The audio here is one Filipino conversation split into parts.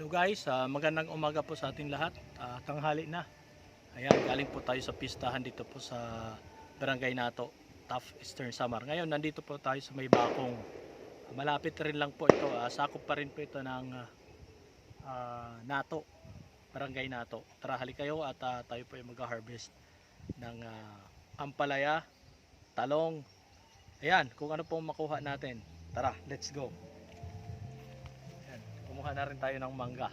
Hello guys, magandang umaga po sa ating lahat. Tanghali na. Ayan, galing po tayo sa pistahan dito po sa Barangay Nato, Taft Eastern Samar. Ngayon, nandito po tayo sa may Bakong. Malapit rin lang po ito. Sakop pa rin po ito ng Nato, Barangay Nato. Tara, hali kayo at tayo po ay mag-harvest ng ampalaya, talong. Ayan, kung ano pong makuha natin. Tara, let's go. Kumuha na rin tayo ng mangga.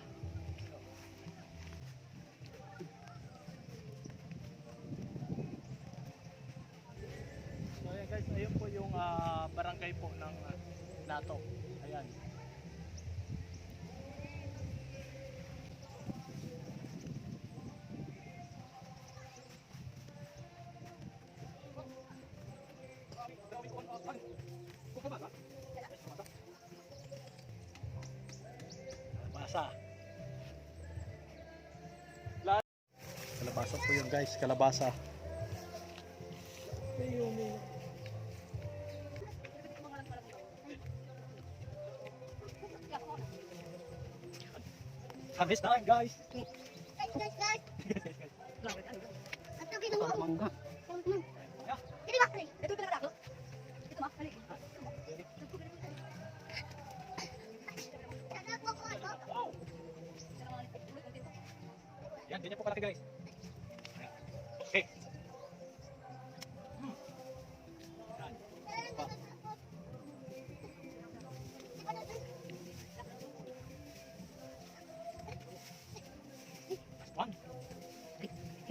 So ayan guys, ayun po yung barangay po ng Nato. Ayan. Kalabasa po yun guys, kalabasa. Harvest time guys. Guys. At yung mangga. Ini ba? Ito pala ako. Ito ba? Hali. Yan, ganyan po kalaki guys. Okay.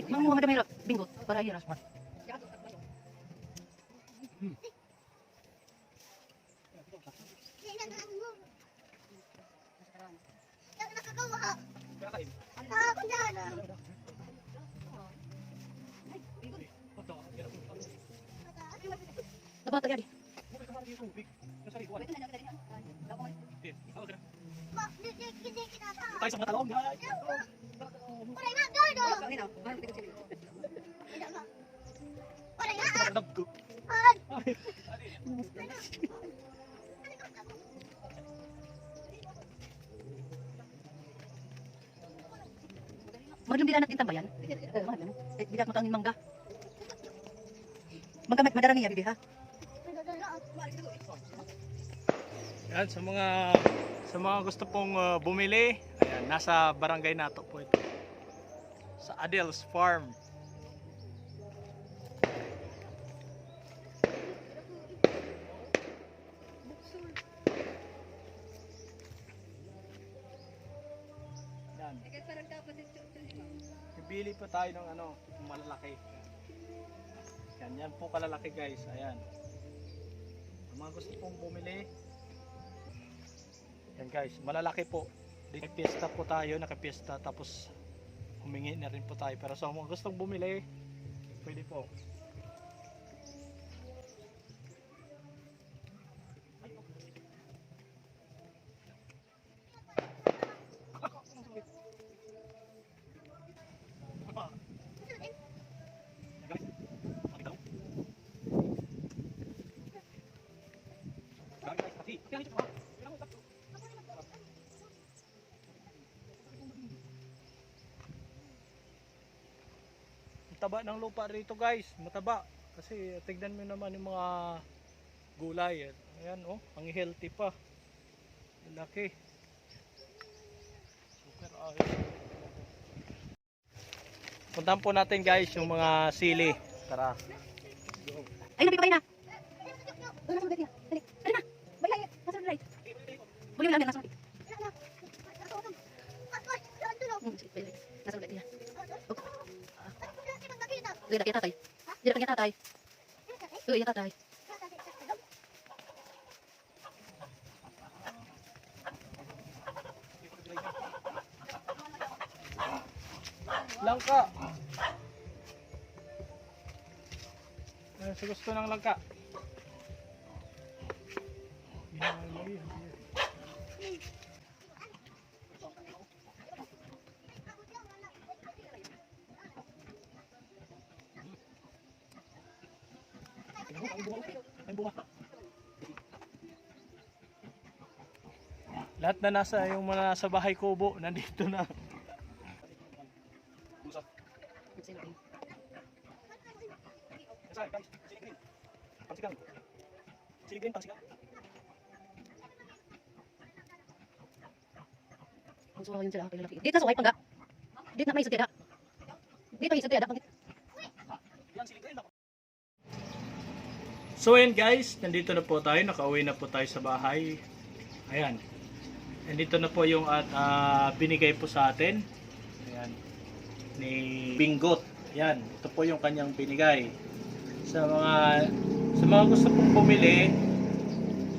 Mang mga madami bingot para hiras. Dapat tadi. Tayo sa mga talong guys. Magandang bila natin tambayan. Bila mo tangin mangga. Magkamit madarami ya bibi ha. Yan, sa mga gusto pong bumili, ayan, nasa Barangay Nato po ito. Sa Adel's Farm. Yan. Bibili po tayo ng malalaki. Yan po kalalaki guys. Ayan. Ang mga gusto pong bumili, yan guys, malalaki po. Nakapiesta po tayo, nakapiesta, tapos humingi na rin po tayo. Pero sa mga gustong bumili, pwede po. Taba ng lupa rito guys, mataba kasi tignan mo naman yung mga gulay. Ayan oh, ang healthy pa, laki, super ayos. Puntahan po natin guys yung mga sili. Tara. Ay nabi na. Dali na. Baylay. Nasa baylay. Buli lang nasa. Nasa baylay. Uy, nakita tatay. Hindi nakita tatay. Uy, tatay. Langka. Sa gusto ng langka. Lahat na nasa, yung mga nasa bahay kubo, nandito na. Dito na sa white pangga. Dito na may isod kaya. Dito may isod kaya. So ayan guys, nandito na po tayo, nakauwi na po tayo sa bahay. Ayan. Nandito na po yung at binigay po sa atin. Ayan. Ni Bingot. Ayan, ito po yung kanyang binigay. Sa mga gusto pong bumili,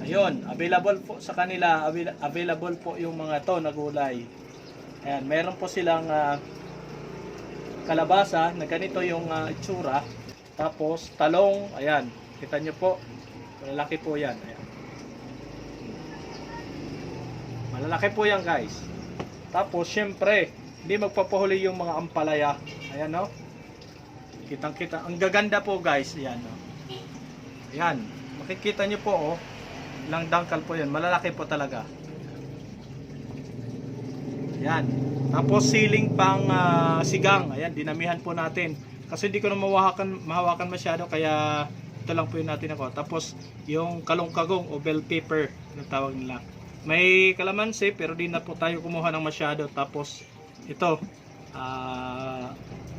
ayun, available po sa kanila, available po yung mga to na gulay. Ayan, meron po silang kalabasa na ganito yung itsura. Tapos talong, ayan. Kita nyo po, malalaki po yan. Ayan. Malalaki po yan guys. Tapos syempre, hindi magpapahuli yung mga ampalaya. Ayan no. Kitang kita. Ang gaganda po guys. Ayan no. Ayan. Makikita nyo po oh. Ilang dangkal po yan. Malalaki po talaga. Ayan. Tapos siling pang sigang. Ayan. Dinamihan po natin. Kasi hindi ko na mahawakan masyado. Kaya ito lang po yung natin ako. Tapos yung kalong-kagong o bell pepper na tawag nila. May kalamansi pero di na po tayo kumuha ng masyado. Tapos ito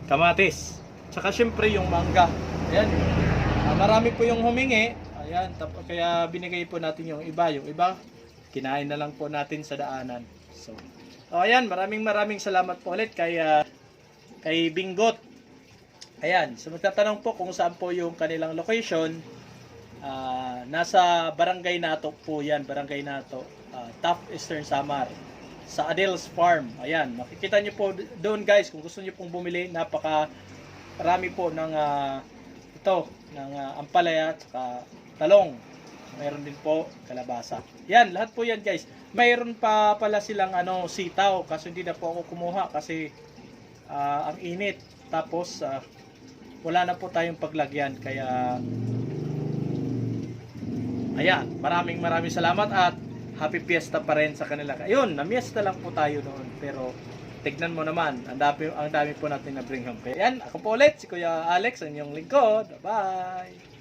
kamatis. Tsaka syempre yung mangga. Ayan. Marami po yung humingi. Ayan. Kaya binigay po natin yung iba. Yung iba kinain na lang po natin sa daanan. So ayan. Maraming salamat po ulit kay Bingot. Ayan, so magtatanong po kung saan po yung kanilang location. Nasa Barangay Nato po yan, Barangay Nato, Taft Eastern Samar, sa Adele's Farm. Ayan, makikita nyo po doon guys, kung gusto nyo pong bumili, marami po ng ampalaya at saka talong. Mayroon din po kalabasa. Yan, lahat po yan guys. Mayroon pa pala silang sitaw, kasi hindi na po ako kumuha kasi ang init. Tapos wala na po tayong paglagyan kaya ayan, maraming salamat at happy fiesta pa rin sa kanila. Ayun, namiesta lang po tayo noon pero tignan mo naman, ang dami po natin na bring home. Ayan, ako po ulit si Kuya Alex, ang inyong lingkod. Bye!